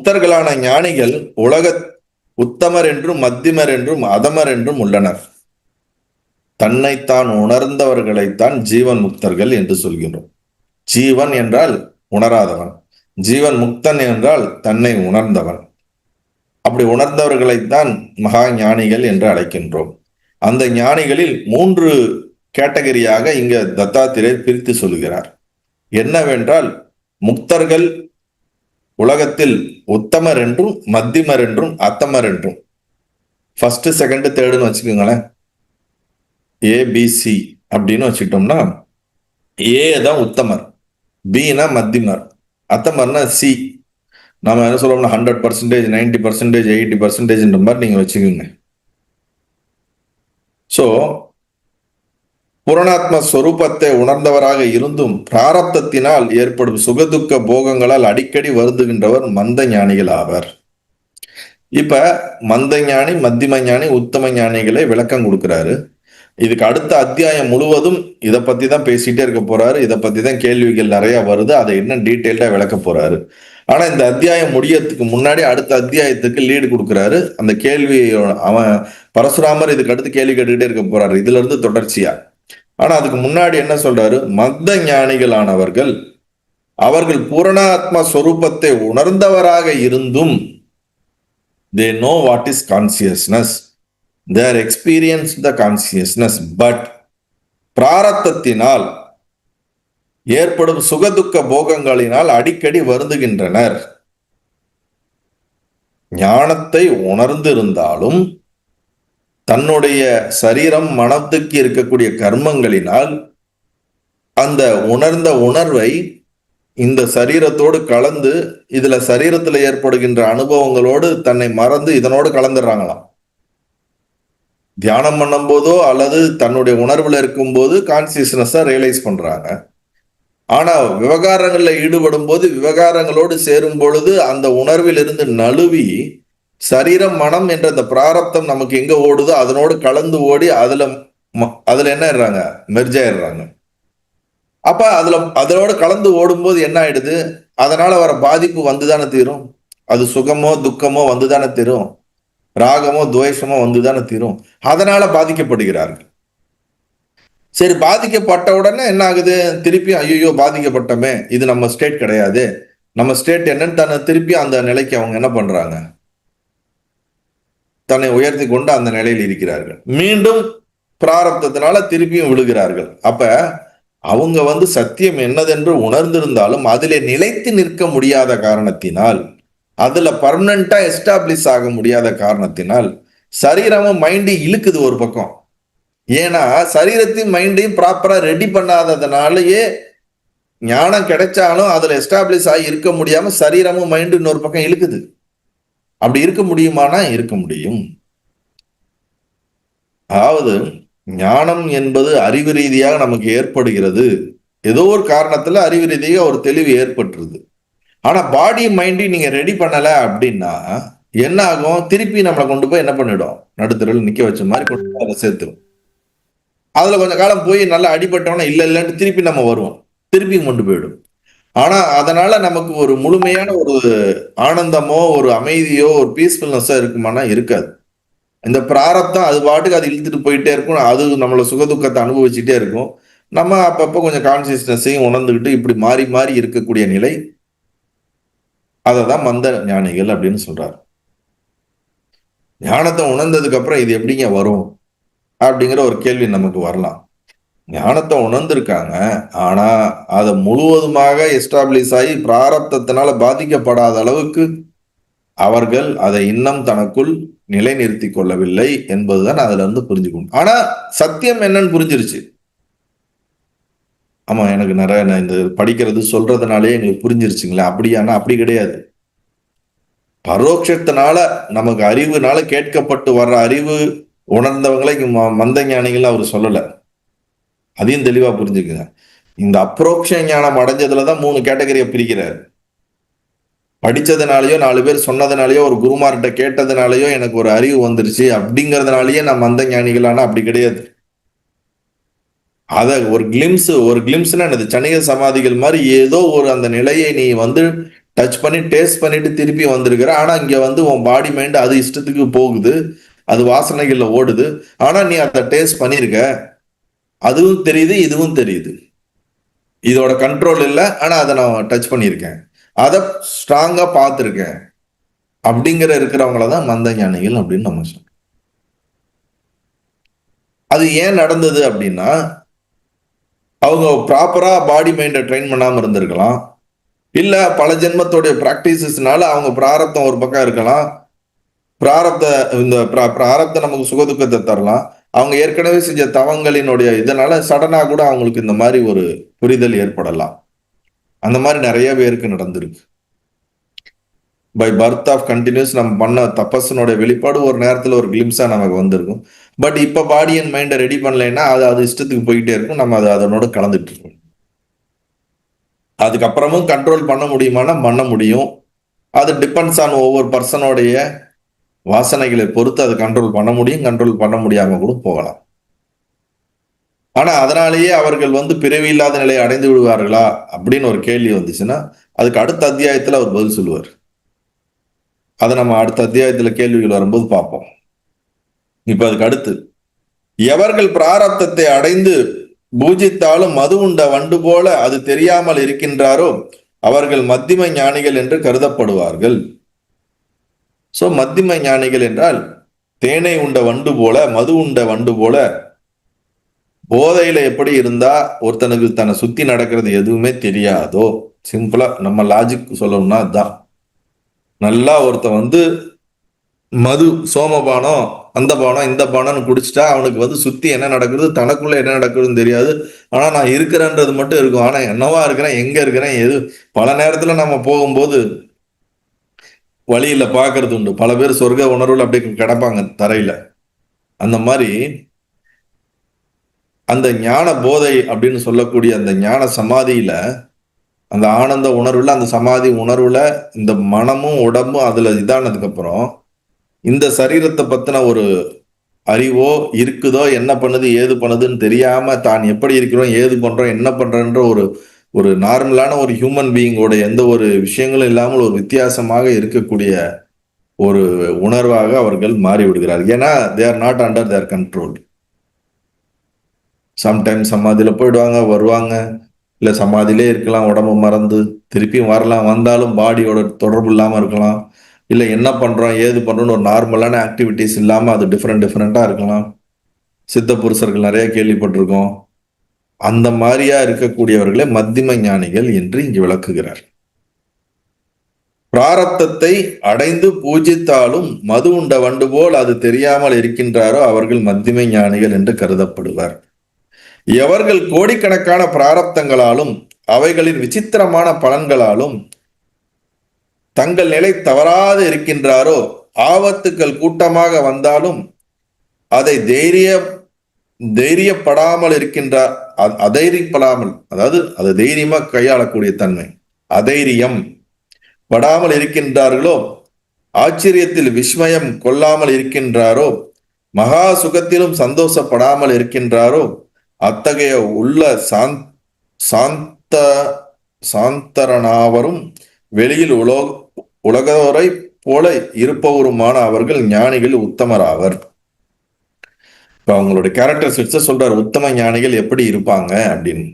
முக்தர்களான ஞானிகள் உலக உத்தமர் என்றும் மத்தியமர் என்றும் அதமர் என்றும் உள்ளனர். தன்னைத்தான் உணர்ந்தவர்களைத்தான் ஜீவன் முக்தர்கள் என்று சொல்கின்றோம். ஜீவன் என்றால் உணராதவன், ஜீவன் முக்தன் என்றால் தன்னை உணர்ந்தவன். அப்படி உணர்ந்தவர்களைத்தான் மகா ஞானிகள் என்று அழைக்கின்றோம். அந்த ஞானிகளில் 3 கேட்டகரியாக இங்க தத்தாத்திரேயர் பிரித்து சொல்கிறார். என்னவென்றால், முக்தர்கள் உலகத்தில் உத்தமர் என்றும் மத்தியமர் என்றும் அத்தமர் என்றும், ஃபர்ஸ்ட் செகண்ட் தேர்டுன்னு வச்சுக்கோங்களேன், ஏபிசி அப்படின்னு வச்சுக்கிட்டோம்னா, ஏ தான் உத்தமர், பினா மத்தியமர், அத்தமர்னா சி. நாம என்ன சொல்றோம்னா 100%, 90%, 80% மாதிரி நீங்க வச்சுக்கோங்க. சோ புரணாத்ம ஸ்வரூபத்தை உணர்ந்தவராக இருந்தும் பிராரப்தத்தினால் ஏற்படும் சுகதுக்க போகங்களால் அடிக்கடி வருந்துகின்றவர் மந்த ஞானிகள் ஆவர். இப்ப மந்த ஞானி, மத்தியம ஞானி, உத்தம ஞானிகளை விளக்கம் கொடுக்கிறாரு. இதுக்கு அடுத்த அத்தியாயம் முழுவதும் இதை பத்தி தான் பேசிட்டே இருக்க போறாரு. இதை பத்தி தான் கேள்விகள் நிறைய வருது. அதை என்ன டீட்டெயில்டா விளக்க போறாரு. ஆனா இந்த அத்தியாயம் முடியறதுக்கு முன்னாடி அடுத்த அத்தியாயத்துக்கு லீடு கொடுக்குறாரு. அந்த கேள்வி அவன் பரசுராமர் இதுக்கு அடுத்து கேள்வி கேட்டுக்கிட்டே இருக்க போறாரு, இதுல இருந்து தொடர்ச்சியா. ஆனா அதுக்கு முன்னாடி என்ன சொல்றாரு, மந்த ஞானிகளானவர்கள் அவர்கள் பூரணாத்மா ஸ்வரூபத்தை உணர்ந்தவராக இருந்தும் they know what is consciousness, they experience the consciousness, but பிராரத்தத்தினால் ஏற்படும் சுகதுக்க போகங்களினால் அடிக்கடி வருந்துகின்றனர். ஞானத்தை உணர்ந்திருந்தாலும் தன்னுடைய சரீரம் மனத்துக்கு இருக்கக்கூடிய கர்மங்களினால் அந்த உணர்ந்த உணர்வை இந்த சரீரத்தோடு கலந்து, இதுல சரீரத்துல ஏற்படுகின்ற அனுபவங்களோடு தன்னை மறந்து இதனோடு கலந்துடுறாங்களாம். தியானம் பண்ணும் போதோ அல்லது தன்னுடைய உணர்வுல இருக்கும் போது கான்சியஸ்னஸா ரியலைஸ் பண்றாங்க. ஆனா விவகாரங்கள்ல ஈடுபடும் போது, விவகாரங்களோடு சேரும் பொழுது அந்த உணர்வில் இருந்து நழுவி சரீரம் மனம் என்ற அந்த பிராரப்தம் நமக்கு எங்க ஓடுதோ அதனோடு கலந்து ஓடி அதுல என்ன ஆயிடுறாங்க, மெர்ஜ் ஆயிடுறாங்க. அப்ப அதனோட கலந்து ஓடும்போது என்ன ஆயிடுது, அதனால வர பாதிப்பு வந்துதானே தீரும். அது சுகமோ துக்கமோ வந்துதானே தீரும், ராகமோ துவேஷமோ வந்துதானே தீரும். அதனால பாதிக்கப்படுகிறார்கள். சரி, பாதிக்கப்பட்ட உடனே என்ன ஆகுது, திருப்பி ஐயோ பாதிக்கப்பட்டமே, இது நம்ம ஸ்டேட் கிடையாது, நம்ம ஸ்டேட் என்னன்னு தன்னை திருப்பி அந்த நிலைக்கு அவங்க என்ன பண்றாங்க, தன்னை உயர்த்தி கொண்டு அந்த நிலையில் இருக்கிறார்கள். மீண்டும் பிராரப்தத்தினால திருப்பியும் விழுகிறார்கள். அப்ப அவங்க சத்தியம் என்னதென்று உணர்ந்திருந்தாலும் அதிலே நிலைத்து நிற்க முடியாத காரணத்தினால், அதுல பர்மனண்டா எஸ்டாப்ளிஷ் ஆக முடியாத காரணத்தினால் சரீரமும் மைண்டு இழுக்குது ஒரு பக்கம். ஏன்னா சரீரத்தையும் மைண்டையும் ப்ராப்பரா ரெடி பண்ணாததுனாலயே ஞானம் கிடைச்சாலும் அதுல எஸ்டாப்ளிஷ் ஆகி இருக்க முடியாம சரீரமும் மைண்டு இன்னொரு பக்கம் இழுக்குது. அப்படி இருக்க முடியுமானா இருக்க முடியும். அதாவது ஞானம் என்பது அறிவு ரீதியாக நமக்கு ஏற்படுகிறது. ஏதோ ஒரு காரணத்துல அறிவு ரீதியாக ஒரு தெளிவு ஏற்பட்டுருது. ஆனா பாடி மைண்டையும் நீங்க ரெடி பண்ணல அப்படின்னா என்ன ஆகும், திருப்பி நம்மளை கொண்டு போய் என்ன பண்ணிடும், நடுத்தரில் நிக்க வச்ச மாதிரி கொண்டு போய் அதை சேர்த்துரும். அதுல கொஞ்ச காலம் போய் நல்லா அடிபட்டோம்னா இல்லைன்னு திருப்பி நம்ம வருவோம், திருப்பி கொண்டு போயிடும். ஆனா அதனால நமக்கு ஒரு முழுமையான ஒரு ஆனந்தமோ ஒரு அமைதியோ ஒரு பீஸ்ஃபுல்னஸோ இருக்குமானா இருக்காது. இந்த பிராரப்தம் அது பாட்டுக்கு அது இழுத்துட்டு போயிட்டே இருக்கும். அது நம்மள சுகதுக்கத்தை அனுபவிச்சுட்டே இருக்கும். நம்ம அப்பப்போ கொஞ்சம் கான்சியஸ்னஸையும் உணர்ந்துகிட்டு இப்படி மாறி மாறி இருக்கக்கூடிய நிலை, அதை தான் மந்த ஞானிகள் அப்படின்னு சொல்றாரு. ஞானத்தை உணர்ந்ததுக்கு அப்புறம் இது எப்படிங்க வரும் அப்படிங்கிற ஒரு கேள்வி நமக்கு வரலாம். ஞானத்தை உணர்ந்திருக்காங்க, ஆனா அதை முழுவதுமாக எஸ்டாப்ளிஷ் ஆகி பிராரப்தத்தினால பாதிக்கப்படாத அளவுக்கு அவர்கள் அதை இன்னும் தனக்குள் நிலைநிறுத்தி கொள்ளவில்லை என்பதுதான் அதுல இருந்து புரிஞ்சுக்கணும். ஆனா சத்தியம் என்னன்னு புரிஞ்சிருச்சு. ஆமா, எனக்கு நிறைய இந்த படிக்கிறது சொல்றதுனாலே எங்களுக்கு புரிஞ்சிருச்சுங்களா, அப்படியானா அப்படி கிடையாது. பரோட்சத்தினால நமக்கு அறிவுனால கேட்கப்பட்டு வர்ற அறிவு உணர்ந்தவங்களை மந்த ஞானிகள் அவர் சொல்லல. அதையும் தெளிவா புரிஞ்சுக்குங்க. இந்த அப்ரோக்ஷ ஞானம் அடைஞ்சதுலதான் 3 கேட்டகரியை பிரிக்கிறார். படிச்சதுனாலயோ 4 பேர் சொன்னதுனாலயோ ஒரு குருமார்கிட்ட கேட்டதுனாலயோ எனக்கு ஒரு அறிவு வந்துருச்சு அப்படிங்கறதுனாலயே நான் மந்த ஞானிகளானா அப்படி கிடையாது. அத ஒரு கிளிம்ஸ்னா என்னது, சனிக சமாதிகள் மாதிரி ஏதோ ஒரு அந்த நிலையை நீ டச் பண்ணி டேஸ்ட் பண்ணிட்டு திருப்பி வந்திருக்கிற. ஆனா இங்க வந்து உன் பாடி மைண்ட் அது இஷ்டத்துக்கு போகுது, அது வாசனைகள்ல ஓடுது. ஆனா நீ அதை டேஸ்ட் பண்ணிருக்க, அதுவும் தெரியுது, இதுவும் தெரியுது. இதோட கண்ட்ரோல் இல்லை, ஆனா அதை நான் டச் பண்ணியிருக்கேன், அதை ஸ்ட்ராங்கா பார்த்துருக்கேன். அப்படிங்கிற இருக்கிறவங்கள தான் மந்த ஞானிகள் அப்படின்னு நம்ம சொல்றோம். அது ஏன் நடந்தது அப்படின்னா, அவங்க ப்ராப்பரா பாடி மைண்டை ட்ரெயின் பண்ணாம இருந்திருக்கலாம். இல்ல பல ஜென்மத்தோடைய பிராக்டிசஸ்னால அவங்க பிராரப்தம் ஒரு பக்கம் இருக்கலாம். பிராரப்த இந்த பிராரப்தம் நமக்கு சுகதுக்கத்தை தரலாம். அவங்க ஏற்கனவே செஞ்ச தவங்களினுடைய இதனால சடனா கூட அவங்களுக்கு இந்த மாதிரி ஒரு புரிதல் ஏற்படலாம். அந்த மாதிரி நிறைய பேருக்கு நடந்திருக்கு. பை பர்த் ஆஃப் கண்டினியூஸ் நம்ம பண்ண தபஸனுடைய வெளிப்பாடு ஒரு நேரத்தில் ஒரு கிளிம்ஸா நமக்கு வந்திருக்கும். பட் இப்ப பாடி அண்ட் மைண்டை ரெடி பண்ணலைன்னா அது இஷ்டத்துக்கு போயிட்டே இருக்கும். நம்ம அதனோட கலந்துட்டு இருக்கோம். அதுக்கப்புறமும் கண்ட்ரோல் பண்ண முடியுமானா பண்ண முடியும். அது டிபெண்ட்ஸ் ஆன் ஒவ்வொரு பர்சனோடைய வாசனைகளை பொறுத்து அது கண்ட்ரோல் பண்ண முடியும், கண்ட்ரோல் பண்ண முடியாம கூட போகலாம். ஆனா அதனாலேயே அவர்கள் வந்து பிறவி இல்லாத நிலையை அடைந்து விடுவார்களா அப்படின்னு ஒரு கேள்வி வந்துச்சுன்னா, அதுக்கு அடுத்த அத்தியாயத்துல அவர் பதில் சொல்லுவார். அதை நம்ம அடுத்த அத்தியாயத்துல கேள்விகள் வரும்போது பார்ப்போம். இப்ப அதுக்கு அடுத்து, எவர்கள் பிராரப்தத்தை அடைந்து பூஜித்தாலும் மது உண்ட வண்டு போல அது தெரியாமல் இருக்கின்றாரோ அவர்கள் மத்திம ஞானிகள் என்று கருதப்படுவார்கள். சோ மத்திம ஞானிகள் என்றால் தேனை உண்ட வண்டு போல, மது உண்ட வண்டு போல, போதையில எப்படி இருந்தா ஒருத்தனுக்கு தன்னை சுத்தி நடக்கிறது எதுவுமே தெரியாதோ, சிம்பிளா நம்ம லாஜிக் சொல்லணும்னா அதுதான். நல்லா ஒருத்தன் வந்து மது, சோமபானம், அந்த பானம் இந்த பானம்னு குடிச்சிட்டா அவனுக்கு வந்து சுத்தி என்ன நடக்குது, தனக்குள்ள என்ன நடக்குதுன்னு தெரியாது. ஆனா நான் இருக்கிறேன்றது மட்டும் இருக்கும். ஆனா என்னவா இருக்கிறேன், எங்க இருக்கிறேன், எது பல நேரத்துல நம்ம போகும்போது வழியில பாக்குறது உண்டு. பல பேர் சொர்க்க உணர்வுல அப்படியே கிடப்பாங்க தரையில. அந்த மாதிரி அந்த ஞான போதை அப்படின்னு சொல்லக்கூடிய அந்த ஞான சமாதியில, அந்த ஆனந்த உணர்வுல, அந்த சமாதி உணர்வுல இந்த மனமும் உடம்பும் அதுல இதானதுக்கு அப்புறம் இந்த சரீரத்தை பத்தின ஒரு அறிவோ இருக்குதோ, என்ன பண்ணுது ஏது பண்ணுதுன்னு தெரியாம தான் எப்படி இருக்கிறோம், ஏது பண்றோம், என்ன பண்றோன்ற ஒரு ஒரு நார்மலான ஒரு ஹியூமன் பீயிங்கோட எந்த ஒரு விஷயங்களும் இல்லாமல் ஒரு வித்தியாசமாக இருக்கக்கூடிய ஒரு உணர்வாக அவர்கள் மாறிவிடுகிறார்கள். ஏன்னா they are not under their control. Sometimes சமாதியில போயிடுவாங்க, வருவாங்க, இல்ல சமாதியிலே இருக்கலாம், உடம்பு மறந்து திருப்பியும் வரலாம், வந்தாலும் பாடியோட தொடர்பு இல்லாம இருக்கலாம். இல்ல என்ன பண்றோம் ஏது பண்றோம்னு ஒரு நார்மலான ஆக்டிவிட்டிஸ் இல்லாம அது டிஃப்ரெண்டா இருக்கலாம். சித்த புருஷர்கள் நிறைய கேள்விப்பட்டிருக்கோம். அந்த மாதிரியா இருக்கக்கூடியவர்களே மத்திம ஞானிகள் என்று இங்கு விளக்குகிறார். பிராரப்தத்தை அடைந்து பூஜித்தாலும் மது உண்ட வண்டு போல் அது தெரியாமல் இருக்கின்றாரோ அவர்கள் மத்திம ஞானிகள் என்று கருதப்படுவர். எவர்கள் கோடிக்கணக்கான பிராரப்தங்களாலும் அவைகளின் விசித்திரமான பலன்களாலும் தங்கள் நிலை தவறாது இருக்கின்றாரோ, ஆபத்துக்கள் கூட்டமாக வந்தாலும் அதை தைரியப்படாமல் இருக்கின்றார். அதைரியப்படாமல், அதாவது அதை தைரியமா கையாளக்கூடிய தன்மை, அதைரியம் படாமல் இருக்கின்றார்களோ, ஆச்சரியத்தில் விஸ்மயம் கொள்ளாமல் இருக்கின்றாரோ, மகா சுகத்திலும் சந்தோஷப்படாமல் இருக்கின்றாரோ, அத்தகைய உள்ள சாந்தரனாவரும் வெளியில் உலகோரை போல இருப்பவருமான அவர்கள் ஞானிகள் உத்தமராவர். இப்ப அவங்களுடைய கேரக்டரிஸ்டிக்ஸ் சொல்றாரு, உத்தம ஞானிகள் எப்படி இருப்பாங்க அப்படின்னு.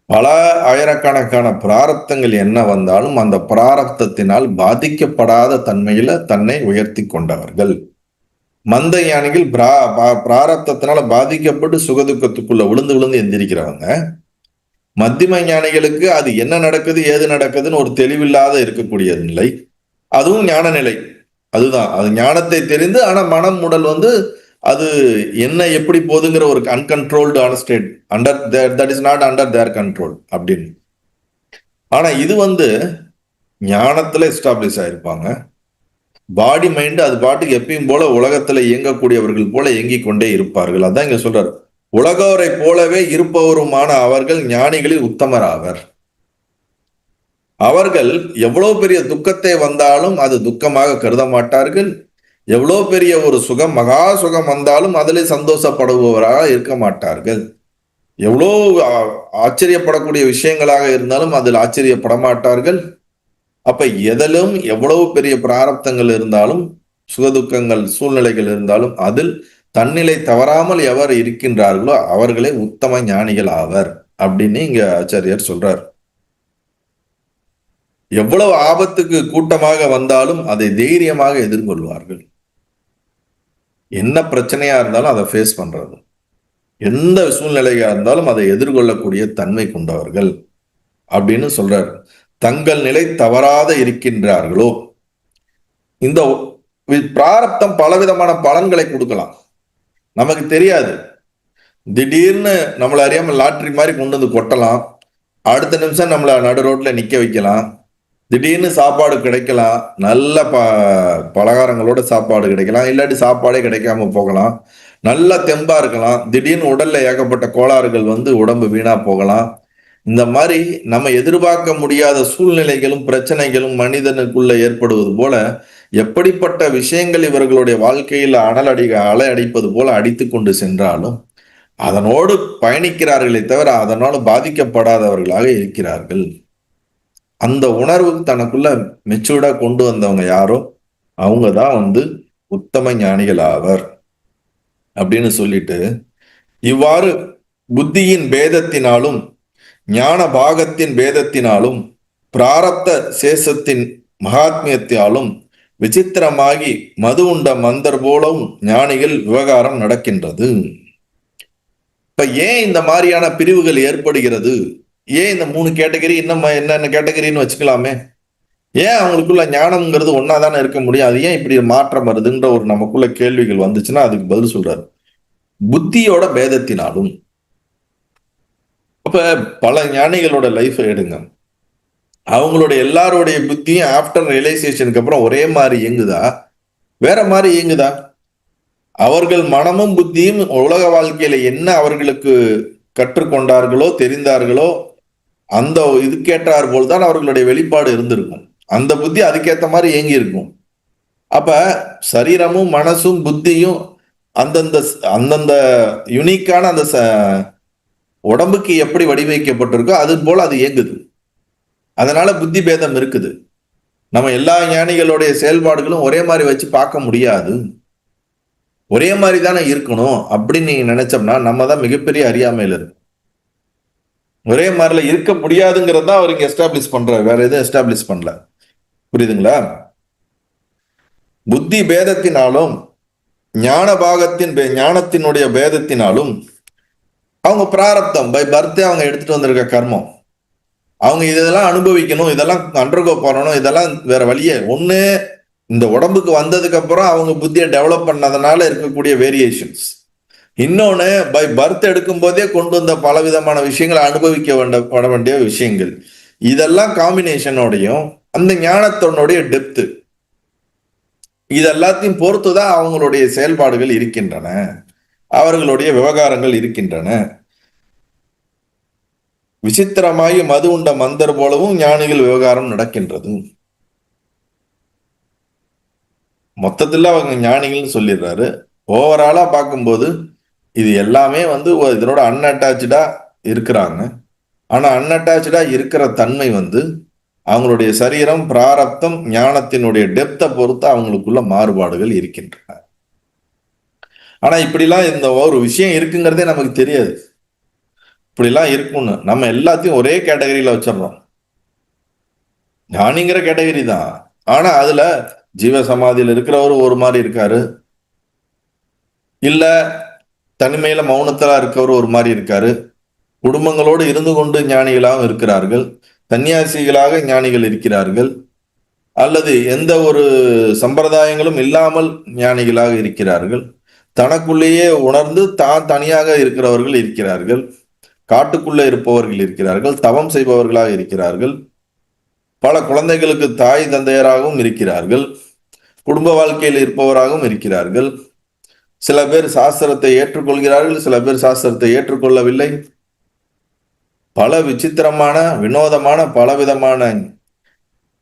பல ஆயிரக்கணக்கான பிராரப்தங்கள் என்ன வந்தாலும் அந்த பிராரப்தத்தினால் பாதிக்கப்படாத தன்மையில தன்னை உயர்த்தி கொண்டவர்கள். மந்த ஞானிகள் பிராரப்தத்தினால பாதிக்கப்பட்டு சுகதுக்கத்துக்குள்ள விழுந்து விழுந்து எந்திரிக்கிறவங்க. மத்திம ஞானிகளுக்கு அது என்ன நடக்குது ஏது நடக்குதுன்னு ஒரு தெளிவில்லாத இருக்கக்கூடிய நிலை, அதுவும் ஞான நிலை. அதுதான், அது ஞானத்தை தெரிந்து ஆனா மனம் உடல் வந்து அது என்ன எப்படி போகுதுங்கிற ஒரு அன்கன்ட்ரோல்டு ஆன state, under that is not under their control அப்படின்னு. ஆனா இது வந்து ஞானத்துல எஸ்டாப்ளிஷ் ஆயிருப்பாங்க. பாடி மைண்ட் அது பாட்டுக்கு எப்பயும் போல உலகத்துல இயங்கக்கூடியவர்கள் போல இயங்கிக் கொண்டே இருப்பார்கள். அதான் இங்க சொல்றாரு, உலகோரை போலவே இருப்பவருமான அவர்கள் ஞானிகளில் உத்தமராவர். அவர்கள் எவ்வளவு பெரிய துக்கத்தை வந்தாலும் அது துக்கமாக கருத மாட்டார்கள். எவ்வளவு பெரிய ஒரு சுகம், மகா சுகம் வந்தாலும் அதிலே சந்தோஷப்படுபவராக இருக்க மாட்டார்கள். எவ்வளோ ஆச்சரியப்படக்கூடிய விஷயங்களாக இருந்தாலும் அதில் ஆச்சரியப்பட மாட்டார்கள். அப்ப எதிலும் எவ்வளவு பெரிய பிராரப்தங்கள் இருந்தாலும், சுகதுக்கங்கள் சூழ்நிலைகள் இருந்தாலும் அதில் தன்னிலை தவறாமல் எவர் இருக்கின்றார்களோ அவர்களே உத்தம ஞானிகள் ஆவர் அப்படின்னு இங்க ஆச்சாரியார் சொல்றார். எவ்வளவு ஆபத்துக்கு கூட்டமாக வந்தாலும் அதை தைரியமாக எதிர்கொள்வார்கள். என்ன பிரச்சனையா இருந்தாலும் அதை ஃபேஸ் பண்றது, எந்த சூழ்நிலையா இருந்தாலும் அதை எதிர்கொள்ளக்கூடிய தன்மை கொண்டவர்கள் அப்படின்னு சொல்றார். தங்கள் நிலை தவறாத இருக்கின்றார்களோ. இந்த பிராரப்தம் பலவிதமான பலன்களை கொடுக்கலாம், நமக்கு தெரியாது. திடீர்னு நம்மள அறியாம லாட்டரி மாதிரி கொண்டு வந்து கொட்டலாம். அடுத்த நிமிஷம் நம்மள நடு ரோட்ல நிக்க வைக்கலாம். திடீர்னு சாப்பாடு கிடைக்கலாம், நல்ல பலகாரங்களோட சாப்பாடு கிடைக்கலாம், இல்லாட்டி சாப்பாடே கிடைக்காம போகலாம். நல்ல தெம்பா இருக்கலாம், திடீர்னு உடல்ல ஏகப்பட்ட கோளாறுகள் வந்து உடம்பு வீணா போகலாம். இந்த மாதிரி நம்ம எதிர்பார்க்க முடியாத சூழ்நிலைகளும் பிரச்சனைகளும் மனிதனுக்குள்ள ஏற்படுவது போல எப்படிப்பட்ட விஷயங்கள் இவர்களுடைய வாழ்க்கையில் அலை அடிப்பது போல அடித்து கொண்டு சென்றாலும் அதனோடு பயணிக்கிறார்களே தவிர அதனால் பாதிக்கப்படாதவர்களாக இருக்கிறார்கள். அந்த உணர்வு தனக்குள்ள மெச்சூர்டா கொண்டு வந்தவங்க யாரோ அவங்க தான் வந்து உத்தம ஞானிகள் ஆவர் அப்படின்னு சொல்லிட்டு, இவ்வாறு புத்தியின் பேதத்தினாலும் ஞான பாகத்தின் பேதத்தினாலும் பிராரப்த சேஷத்தின் மகாத்மியத்தாலும் விசித்திரமாகி மது உண்ட மந்தர் போலவும் ஞானிகள் விவகாரம் நடக்கின்றது. இப்ப ஏன் இந்த மாதிரியான பிரிவுகள் ஏற்படுகிறது? ஏன் இந்த 3 கேட்டகரி, இன்னும் என்னென்ன கேட்டகரின்னு வச்சுக்கலாமே. ஏன் அவங்களுக்குள்ள ஞானம்ங்கிறது ஒன்னாதானே இருக்க முடியும், அது ஏன் இப்படி மாற்றம் வருதுன்ற ஒரு நமக்குள்ள கேள்விகள் வந்துச்சுன்னா அதுக்கு பதில் சொல்றாரு. புத்தியோட பேதத்தினாலும். அப்ப பல ஞானிகளோட லைஃப் எடுங்க, அவங்களுடைய எல்லாருடைய புத்தியும் ஆஃப்டர் ரியலைசேஷனுக்கு அப்புறம் ஒரே மாதிரி இயங்குதா, வேற மாதிரி இயங்குதா? அவர்கள் மனமும் புத்தியும் உலக வாழ்க்கையில என்ன அவர்களுக்கு கற்றுக்கொண்டார்களோ தெரிந்தார்களோ அந்த இதுக்கேற்றார் போல்தான் அவர்களுடைய வெளிப்பாடு இருந்திருக்கும். அந்த புத்தி அதுக்கேற்ற மாதிரி இயங்கி இருக்கும். அப்ப சரீரமும் மனசும் புத்தியும் அந்தந்த அந்தந்த யுனிக்கான அந்த உடம்புக்கு எப்படி வடிவமைக்கப்பட்டிருக்கோ அது போல அது இயங்குது. அதனால புத்தி பேதம் இருக்குது. நம்ம எல்லா ஞானிகளுடைய செயல்பாடுகளும் ஒரே மாதிரி வச்சு பார்க்க முடியாது. ஒரே மாதிரி தானே இருக்கணும் அப்படின்னு நீங்க நினைச்சோம்னா நம்ம தான் மிகப்பெரிய அறியாமையில் இருக்கும். ஒரே மாதிரில இருக்க முடியாதுங்கிறத அவர் இங்க எஸ்டாப்ளிஷ் பண்றாரு, வேற எதுவும் எஸ்டாப்ளிஷ் பண்ணல. புரியுதுங்களா? புத்தி பேதத்தினாலும் ஞான பாகத்தின் ஞானத்தினுடைய பேதத்தினாலும் அவங்க பிராரப்தம் பை பர்த்தே அவங்க எடுத்துட்டு வந்திருக்க கர்மம், அவங்க இதெல்லாம் அனுபவிக்கணும், இதெல்லாம் அண்டர்கோ பண்ணணும், இதெல்லாம் வேற வழியே ஒண்ணு. இந்த உடம்புக்கு வந்ததுக்கு அப்புறம் அவங்க புத்தியை டெவலப் பண்ணதுனால இருக்கக்கூடிய வேரியேஷன்ஸ். இன்னொன்னு பை பர்த் எடுக்கும் போதே கொண்டு வந்த பல விதமான விஷயங்களை அனுபவிக்க வேண்டிய விஷயங்கள். இதெல்லாம் காம்பினேஷனோடையும் அந்த ஞானத்தோடைய டெப்த், இதெல்லாத்தையும் பொறுத்துதான் அவங்களுடைய செயல்பாடுகள் இருக்கின்றன, அவர்களுடைய விவகாரங்கள் இருக்கின்றன. விசித்திரமாகி மது உண்ட மந்தர் போலவும் ஞானிகள் விவகாரம் நடக்கின்றது. மொத்தத்துல அவங்க ஞானிகள்னு சொல்லிடுறாரு. ஓவராலா பார்க்கும்போது இது எல்லாமே வந்து இதனோட அன்அட்டாச்சா இருக்கிறாங்க. ஆனா அன்அட்டாச்சா இருக்கிற தன்மை வந்து அவங்களுடைய சரீரம் பிராரப்தம் ஞானத்தினுடைய டெப்தை பொறுத்து அவங்களுக்குள்ள மாறுபாடுகள் இருக்கின்றன. ஆனா இப்படிலாம் இந்த ஒரு விஷயம் இருக்குங்கிறதே நமக்கு தெரியாது. இப்படிலாம் இருக்கும்னு நம்ம எல்லாத்தையும் ஒரே கேட்டகரியில வச்சிடறோம். ஞானிங்கிற கேட்டகரி தான், ஆனா அதுல ஜீவ சமாதியில் இருக்கிறவரு ஒரு மாதிரி இருக்காரு, இல்ல தனிமையில மௌனத்தலா இருக்கவர் ஒரு மாதிரி இருக்காரு, குடும்பங்களோடு இருந்து கொண்டு ஞானிகளாகவும் இருக்கிறார்கள், சன்னியாசிகளாக ஞானிகள் இருக்கிறார்கள், அல்லது எந்த ஒரு சம்பிரதாயங்களும் இல்லாமல் ஞானிகளாக இருக்கிறார்கள், தனக்குள்ளேயே உணர்ந்து தான் தனியாக இருக்கிறவர்கள் இருக்கிறார்கள், காட்டுக்குள்ளே இருப்பவர்கள் இருக்கிறார்கள், தவம் செய்பவர்களாக இருக்கிறார்கள், பல குழந்தைகளுக்கு தாய் தந்தையராகவும் இருக்கிறார்கள், குடும்ப வாழ்க்கையில் இருப்பவராகவும் இருக்கிறார்கள். சில பேர் சாஸ்திரத்தை ஏற்றுக்கொள்கிறார்கள், சில பேர் சாஸ்திரத்தை ஏற்றுக்கொள்ளவில்லை. பல விசித்திரமான வினோதமான பலவிதமான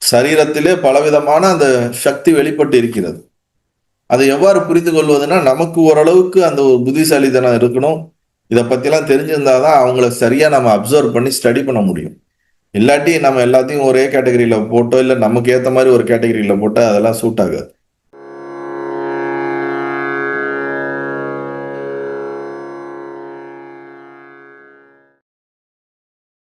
சரீரத்திலே பலவிதமான அந்த சக்தி வெளிப்பட்டு இருக்கிறது. அதை எவ்வாறு புரிந்து கொள்வதுன்னா நமக்கு ஓரளவுக்கு அந்த ஒரு புத்திசாலித்தனம் இருக்கணும். இதை பத்திலாம் தெரிஞ்சிருந்தாதான் அவங்கள சரியா நம்ம அப்சர்வ் பண்ணி ஸ்டடி பண்ண முடியும். இல்லாட்டி நம்ம எல்லாத்தையும் ஒரே கேட்டகரியில போட்டோ இல்ல நமக்கு ஏத்த மாதிரி ஒரு கேட்டகரியில போட்டா அதெல்லாம் சூட் ஆகாது.